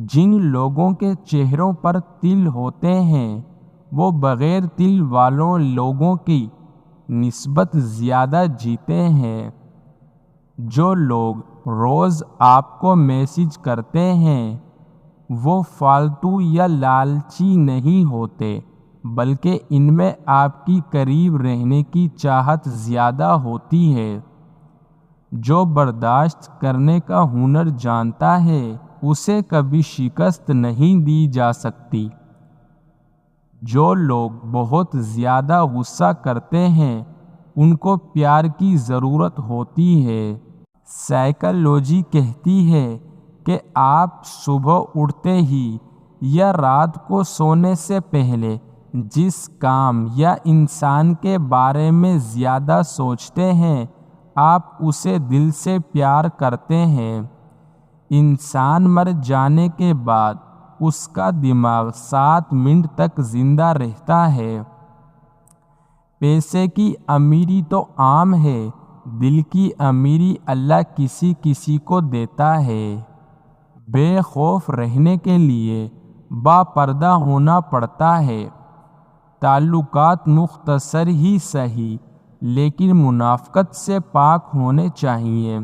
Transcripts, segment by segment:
جن لوگوں کے چہروں پر تل ہوتے ہیں وہ بغیر تل والوں لوگوں کی نسبت زیادہ جیتے ہیں۔ جو لوگ روز آپ کو میسج کرتے ہیں وہ فالتو یا لالچی نہیں ہوتے، بلکہ ان میں آپ کی قریب رہنے کی چاہت زیادہ ہوتی ہے۔ جو برداشت کرنے کا ہنر جانتا ہے اسے کبھی شکست نہیں دی جا سکتی۔ جو لوگ بہت زیادہ غصہ کرتے ہیں ان کو پیار کی ضرورت ہوتی ہے۔ سائیکالوجی کہتی ہے کہ آپ صبح اٹھتے ہی یا رات کو سونے سے پہلے جس کام یا انسان کے بارے میں زیادہ سوچتے ہیں آپ اسے دل سے پیار کرتے ہیں۔ انسان مر جانے کے بعد اس کا دماغ 7 منٹ تک زندہ رہتا ہے۔ پیسے کی امیری تو عام ہے، دل کی امیری اللہ کسی کسی کو دیتا ہے۔ بے خوف رہنے کے لیے باپردہ ہونا پڑتا ہے۔ تعلقات مختصر ہی سہی لیکن منافقت سے پاک ہونے چاہیے۔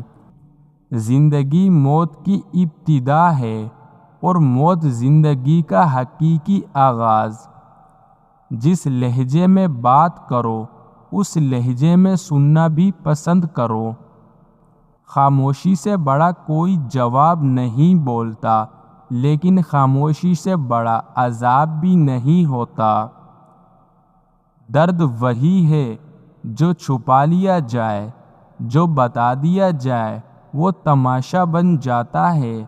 زندگی موت کی ابتدا ہے اور موت زندگی کا حقیقی آغاز۔ جس لہجے میں بات کرو اس لہجے میں سننا بھی پسند کرو۔ خاموشی سے بڑا کوئی جواب نہیں بولتا، لیکن خاموشی سے بڑا عذاب بھی نہیں ہوتا۔ درد وہی ہے جو چھپا لیا جائے، جو بتا دیا جائے وہ تماشا بن جاتا ہے۔